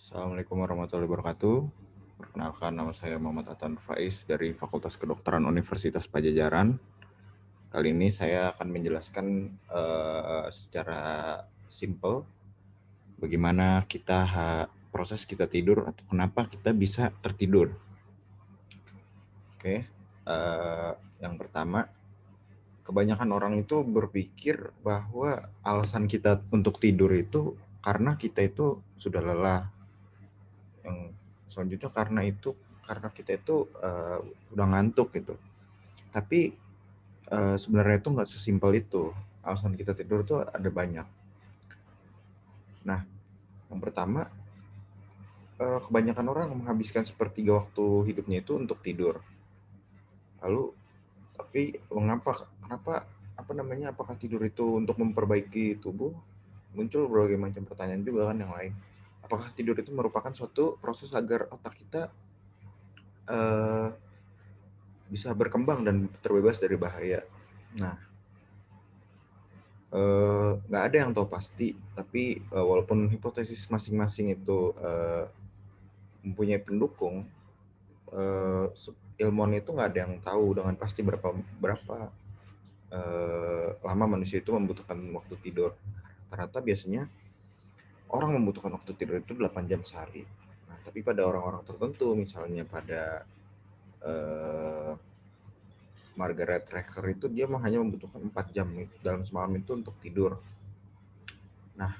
Assalamualaikum warahmatullahi wabarakatuh. Perkenalkan, nama saya Muhammad Atan Faiz dari Fakultas Kedokteran Universitas Pajajaran. Kali ini saya akan menjelaskan secara simpel bagaimana proses kita tidur atau kenapa kita bisa tertidur. Oke, yang pertama, kebanyakan orang itu berpikir bahwa alasan kita untuk tidur itu karena kita itu sudah lelah. Yang selanjutnya karena kita itu udah ngantuk gitu. Tapi sebenarnya itu nggak sesimpel itu. Alasan kita tidur tuh ada banyak. Nah, yang pertama, kebanyakan orang menghabiskan sepertiga waktu hidupnya itu untuk tidur. Lalu, tapi apakah tidur itu untuk memperbaiki tubuh? Muncul berbagai macam pertanyaan juga kan yang lain. Apakah tidur itu merupakan suatu proses agar otak kita bisa berkembang dan terbebas dari bahaya? Nah, nggak ada yang tahu pasti, tapi walaupun hipotesis masing-masing itu mempunyai pendukung, ilmuwan itu nggak ada yang tahu dengan pasti berapa lama manusia itu membutuhkan waktu tidur. Ternyata biasanya orang membutuhkan waktu tidur itu 8 jam sehari. Nah, tapi pada orang-orang tertentu, misalnya pada Margaret Reker itu dia hanya membutuhkan 4 jam dalam semalam itu untuk tidur. Nah,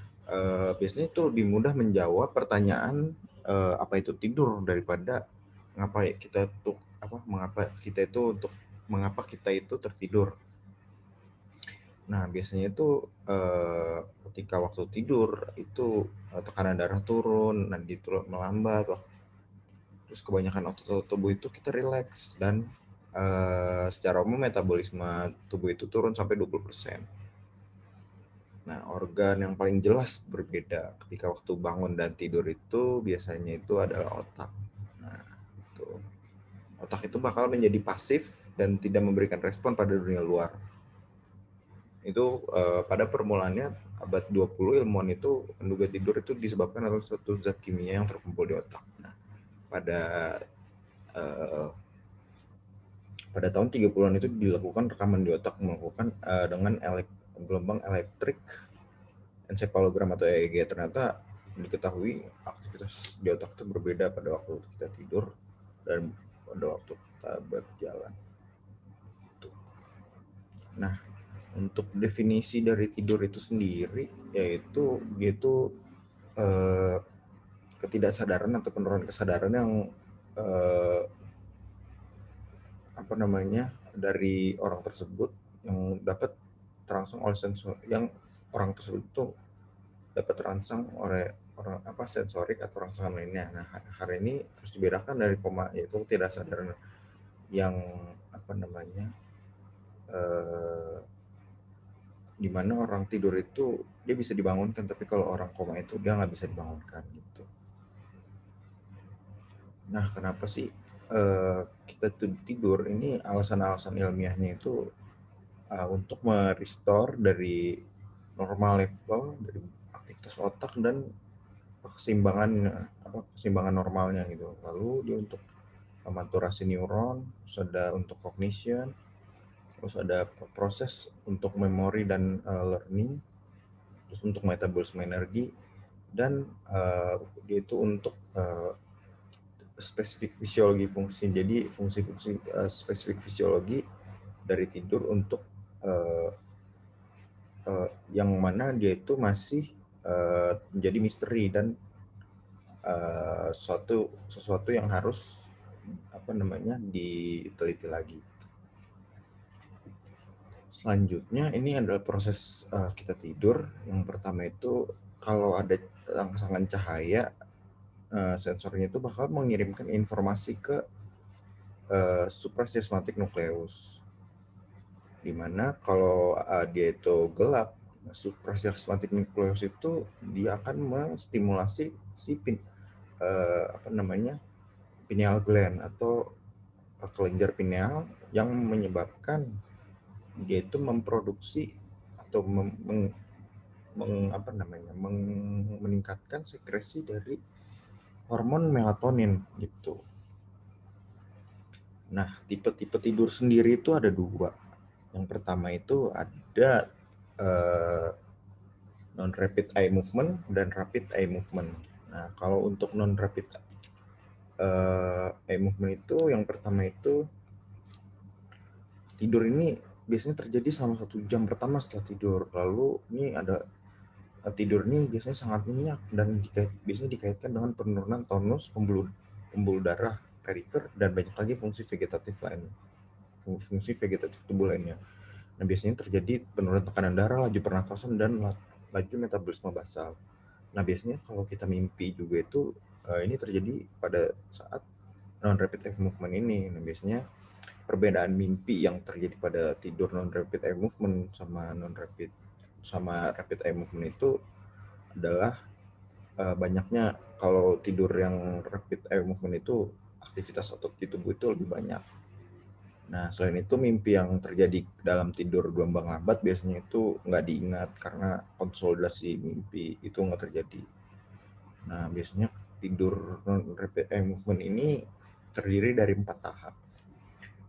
biasanya itu lebih mudah menjawab pertanyaan apa itu tidur daripada mengapa kita itu tertidur. Nah, biasanya itu ketika waktu tidur itu tekanan darah turun, nadi melambat, terus kebanyakan otot tubuh itu kita rileks dan secara umum metabolisme tubuh itu turun sampai 20%. Nah, organ yang paling jelas berbeda ketika waktu bangun dan tidur itu biasanya itu adalah otak. Nah, itu. Otak itu bakal menjadi pasif dan tidak memberikan respon pada dunia luar. Itu pada permulaannya abad 20 ilmuwan itu menduga tidur itu disebabkan oleh suatu zat kimia yang terkumpul di otak. Nah, pada pada tahun 30-an itu dilakukan rekaman di otak dengan gelombang elektrik encephalogram atau EEG. Ternyata diketahui aktivitas di otak itu berbeda pada waktu kita tidur dan pada waktu kita berjalan. Nah, untuk definisi dari tidur itu sendiri, yaitu dia itu ketidaksadaran atau penurunan kesadaran yang dari orang tersebut yang dapat terangsang oleh sensor, yang orang tersebut itu dapat terangsang oleh sensorik atau rangsangan lainnya. Nah, hari ini harus dibedakan dari koma, yaitu ketidaksadaran yang di mana orang tidur itu dia bisa dibangunkan, tapi kalau orang koma itu dia nggak bisa dibangunkan gitu. Nah, kenapa sih kita tidur? Ini alasan-alasan ilmiahnya itu untuk merestore dari normal level dari aktivitas otak dan keseimbangan normalnya gitu. Lalu dia untuk maturasi neuron, terus ada untuk cognition, terus ada proses untuk memori dan learning, terus untuk metabolisme energi, dan dia itu untuk spesifik fisiologi fungsi. Jadi fungsi-fungsi spesifik fisiologi dari tidur untuk yang mana dia itu masih menjadi misteri dan sesuatu yang harus diteliti lagi. Selanjutnya ini adalah proses kita tidur. Yang pertama itu kalau ada rangsangan cahaya, sensornya itu bakal mengirimkan informasi ke suprachiasmatic nucleus, dimana kalau dia itu gelap, suprachiasmatic nucleus itu dia akan menstimulasi si pineal gland atau kelenjar pineal yang menyebabkan dia itu memproduksi atau meningkatkan sekresi dari hormon melatonin gitu. Nah, tipe-tipe tidur sendiri itu ada 2. Yang pertama itu ada non-rapid eye movement dan rapid eye movement. Nah, kalau untuk non-rapid eye movement itu yang pertama itu tidur ini biasanya terjadi selama 1 jam pertama setelah tidur. Lalu ini ada tidur ini biasanya sangat nyenyak dan biasanya dikaitkan dengan penurunan tonus pembuluh darah perifer dan banyak lagi fungsi vegetatif lainnya. Fungsi vegetatif tubuh lainnya. Nah, biasanya terjadi penurunan tekanan darah, laju pernafasan, dan laju metabolisme basal. Nah, biasanya kalau kita mimpi juga itu ini terjadi pada saat non-rapid eye movement ini. Nah, biasanya perbedaan mimpi yang terjadi pada tidur non-rapid eye movement sama rapid eye movement itu adalah banyaknya kalau tidur yang rapid eye movement itu aktivitas otot di tubuh itu lebih banyak. Nah, selain itu mimpi yang terjadi dalam tidur gelombang lambat biasanya itu nggak diingat karena konsolidasi mimpi itu nggak terjadi. Nah, biasanya tidur non-rapid eye movement ini terdiri dari 4 tahap.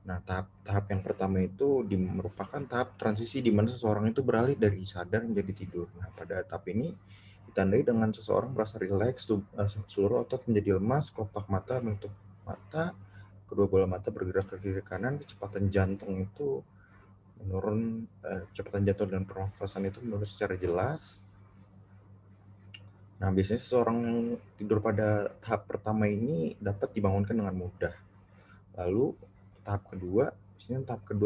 Nah, tahap yang pertama itu merupakan tahap transisi di mana seseorang itu beralih dari sadar menjadi tidur. Nah, pada tahap ini ditandai dengan seseorang merasa rileks, seluruh otot menjadi lemas, kelopak mata menutup mata, kedua bola mata bergerak ke kiri kanan, kecepatan jantung itu menurun, kecepatan jantung dan pernafasan itu menurun secara jelas. Nah, biasanya seseorang yang tidur pada tahap pertama ini dapat dibangunkan dengan mudah. Lalu tahap kedua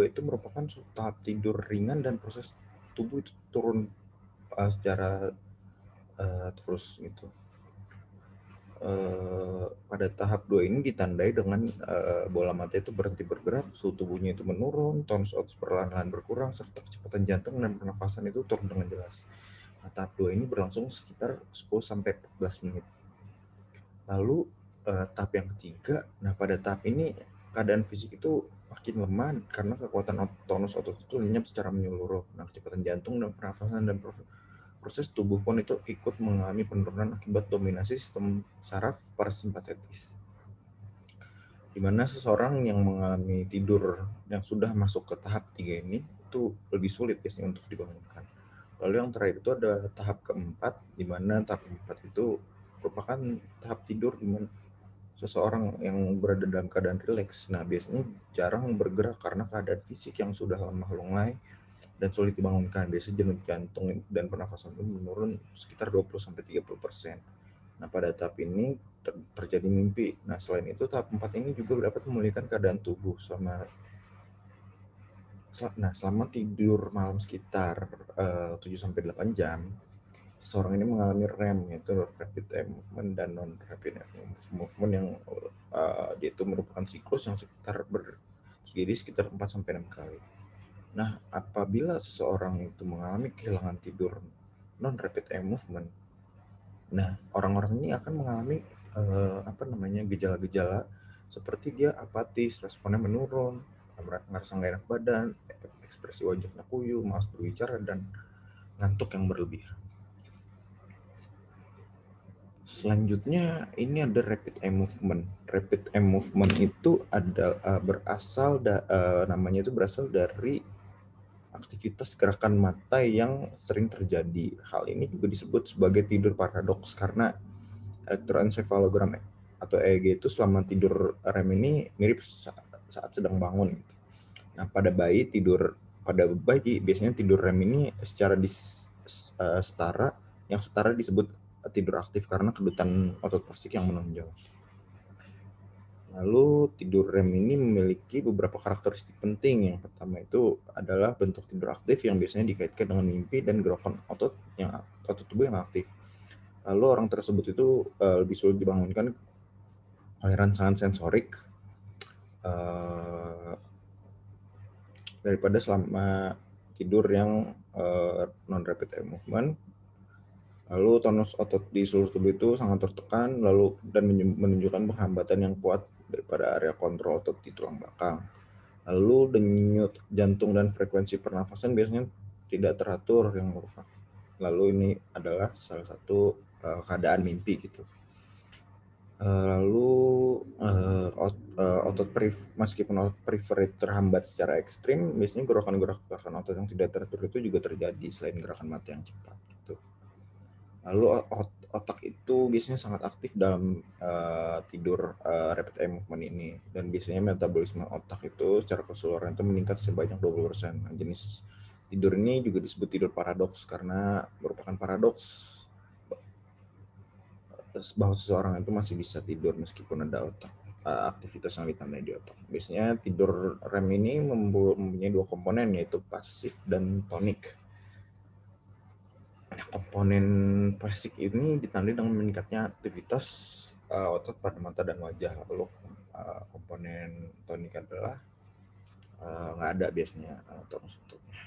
itu merupakan tahap tidur ringan dan proses tubuh itu turun secara terus gitu. Pada tahap 2 ini ditandai dengan bola mata itu berhenti bergerak, suhu tubuhnya itu menurun, tonus otot perlahan-lahan berkurang, serta kecepatan jantung dan pernafasan itu turun dengan jelas. Nah, tahap 2 ini berlangsung sekitar 10-14 menit. Lalu tahap yang ketiga, nah pada tahap ini keadaan fisik itu makin lemah karena kekuatan tonus otot itu lenyap secara menyeluruh. Nah, kecepatan jantung dan pernafasan dan proses tubuh pun itu ikut mengalami penurunan akibat dominasi sistem saraf parasimpatetis. Di mana seseorang yang mengalami tidur yang sudah masuk ke tahap 3 ini itu lebih sulit biasanya untuk dibangunkan. Lalu yang terakhir itu ada tahap keempat, di mana tahap keempat itu merupakan tahap tidur di mana seseorang yang berada dalam keadaan rileks. Nah, biasanya jarang bergerak karena keadaan fisik yang sudah lemah lunglai dan sulit dibangunkan. Biasanya denyut jantung dan pernafasan itu menurun sekitar 20-30%. Nah, pada tahap ini terjadi mimpi. Nah, selain itu tahap 4 ini juga dapat memulihkan keadaan tubuh selama tidur malam sekitar 7-8 jam. Seorang ini mengalami REM, yaitu rapid eye movement dan non rapid eye movement yang dia itu merupakan siklus yang sekitar 4-6 kali. Nah, apabila seseorang itu mengalami kehilangan tidur non rapid eye movement, nah orang-orang ini akan mengalami gejala-gejala seperti dia apatis, responnya menurun, merasa nggak enak badan, ekspresi wajahnya kuyu, malas berbicara, dan ngantuk yang berlebihan. Selanjutnya ini ada rapid eye movement. Rapid eye movement itu namanya itu berasal dari aktivitas gerakan mata yang sering terjadi. Hal ini juga disebut sebagai tidur paradoks karena elektroencephalogram atau EEG itu selama tidur REM ini mirip saat sedang bangun. Nah, pada bayi biasanya tidur REM ini secara setara disebut tidur aktif karena kedutan otot pasif yang menonjol. Lalu tidur REM ini memiliki beberapa karakteristik penting. Yang pertama itu adalah bentuk tidur aktif yang biasanya dikaitkan dengan mimpi dan gerakan otot tubuh yang aktif. Lalu orang tersebut itu lebih sulit dibangunkan oleh rangsangan sensorik daripada selama tidur yang non rapid eye movement. Lalu tonus otot di seluruh tubuh itu sangat tertekan dan menunjukkan penghambatan yang kuat daripada area kontrol otot di tulang belakang. Lalu denyut jantung dan frekuensi pernafasan biasanya tidak teratur yang lalu ini adalah salah satu keadaan mimpi gitu. Lalu meskipun otot prefer itu terhambat secara ekstrim, biasanya gerakan-gerakan otot yang tidak teratur itu juga terjadi selain gerakan mata yang cepat gitu. Lalu otak itu biasanya sangat aktif dalam tidur rapid eye movement ini, dan biasanya metabolisme otak itu secara keseluruhan itu meningkat sebanyak 20%. Nah, jenis tidur ini juga disebut tidur paradoks karena merupakan paradoks bahwa seseorang itu masih bisa tidur meskipun ada aktivitas yang ditandai di otak. Biasanya tidur REM ini mempunyai dua komponen, yaitu pasif dan tonik. Nah, komponen pasif ini ditandai dengan meningkatnya aktivitas otot pada mata dan wajah. Lalu komponen tonik adalah nggak ada biasanya otot-ototnya.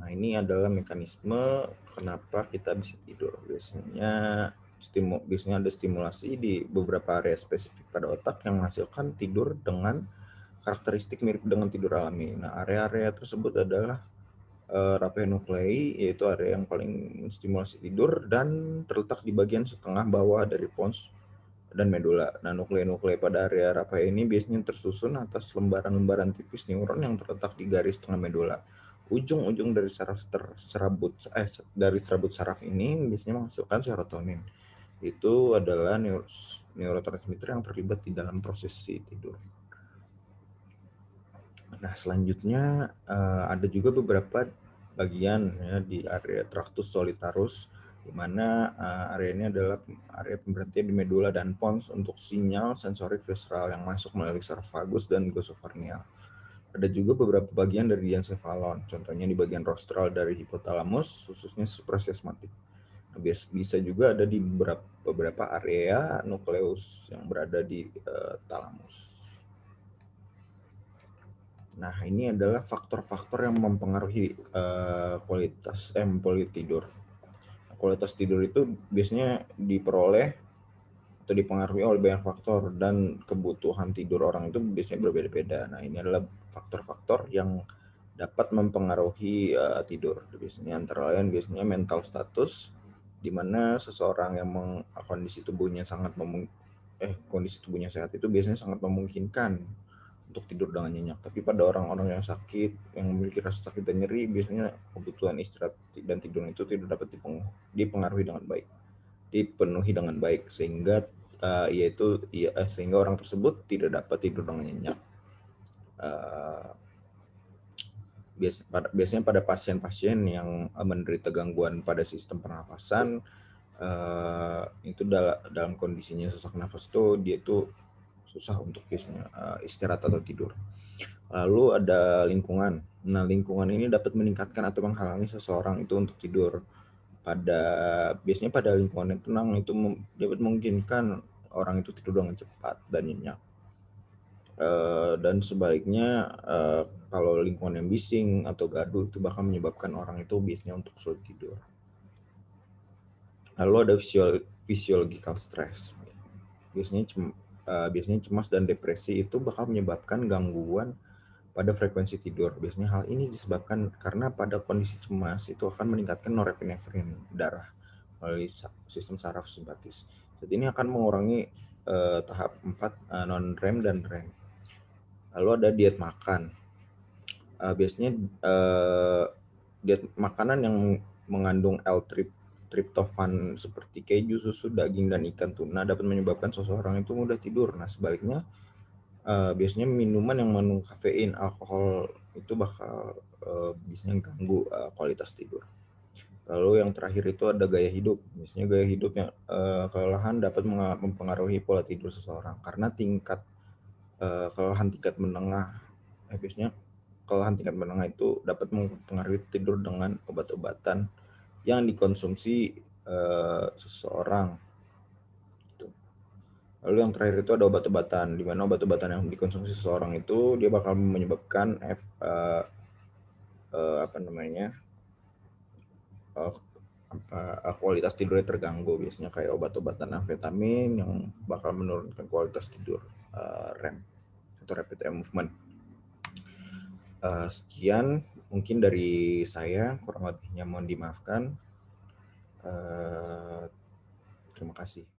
Nah, ini adalah mekanisme kenapa kita bisa tidur. Biasanya ada stimulasi di beberapa area spesifik pada otak yang menghasilkan tidur dengan karakteristik mirip dengan tidur alami. Nah, area-area tersebut adalah raphe nuclei, yaitu area yang paling stimulasi tidur dan terletak di bagian setengah bawah dari pons dan medula. Nah, nuklei-nuklei pada area raphe ini biasanya tersusun atas lembaran-lembaran tipis neuron yang terletak di garis tengah medula. Ujung-ujung dari serabut saraf ini biasanya menghasilkan serotonin. Itu adalah neurotransmitter yang terlibat di dalam proses tidur. Nah, selanjutnya ada juga beberapa bagian ya di area tractus solitarus, di mana area ini adalah area pemberhentian di medula dan pons untuk sinyal sensorik visceral yang masuk melalui saraf vagus dan glossopharyngeal. Ada juga beberapa bagian dari diencephalon, contohnya di bagian rostral dari hipotalamus, khususnya suprachiasmatic. Nah, bisa juga ada di beberapa area nukleus yang berada di talamus. Nah, ini adalah faktor-faktor yang mempengaruhi kualitas tidur. Kualitas tidur itu biasanya diperoleh atau dipengaruhi oleh banyak faktor, dan kebutuhan tidur orang itu biasanya berbeda-beda. Nah, ini adalah faktor-faktor yang dapat mempengaruhi tidur. Biasanya antara lain mental status, di mana seseorang yang kondisi tubuhnya sehat itu biasanya sangat memungkinkan untuk tidur dengan nyenyak. Tapi pada orang-orang yang sakit, yang memiliki rasa sakit dan nyeri, biasanya kebutuhan istirahat dan tidur itu tidak dapat dipenuhi dengan baik, sehingga sehingga orang tersebut tidak dapat tidur dengan nyenyak. Biasanya pada pasien-pasien yang menderita gangguan pada sistem pernafasan, itu dalam kondisinya sesak nafas dia itu susah untuk biasanya istirahat atau tidur. Lalu ada lingkungan. Nah, lingkungan ini dapat meningkatkan atau menghalangi seseorang itu untuk tidur. Biasanya pada lingkungan yang tenang itu dapat memungkinkan orang itu tidur dengan cepat dan nyenyak. Dan sebaliknya, kalau lingkungan yang bising atau gaduh itu bahkan menyebabkan orang itu biasanya untuk sulit tidur. Lalu ada physiological stress. Biasanya cemas dan depresi itu bakal menyebabkan gangguan pada frekuensi tidur. Biasanya hal ini disebabkan karena pada kondisi cemas itu akan meningkatkan norepinefrin darah melalui sistem saraf simpatis. Jadi ini akan mengurangi tahap 4 non-REM dan REM. Lalu ada diet makan. Biasanya diet makanan yang mengandung L-tryptophan seperti keju, susu, daging, dan ikan tuna dapat menyebabkan seseorang itu mudah tidur. Nah, sebaliknya biasanya minuman yang mengandung kafein, alkohol itu bakal biasanya ganggu kualitas tidur. Lalu yang terakhir itu ada gaya hidup. Biasanya gaya hidup yang kelelahan dapat mempengaruhi pola tidur seseorang karena kelelahan tingkat menengah. Biasanya kelelahan tingkat menengah itu dapat mempengaruhi tidur dengan obat-obatan yang dikonsumsi seseorang. Lalu yang terakhir itu ada obat-obatan, di mana obat-obatan yang dikonsumsi seseorang itu dia bakal menyebabkan kualitas tidurnya terganggu. Biasanya kayak obat-obatan amfetamin yang bakal menurunkan kualitas tidur REM atau rapid eye movement. Sekian mungkin dari saya, kurang lebihnya mohon dimaafkan. Terima kasih.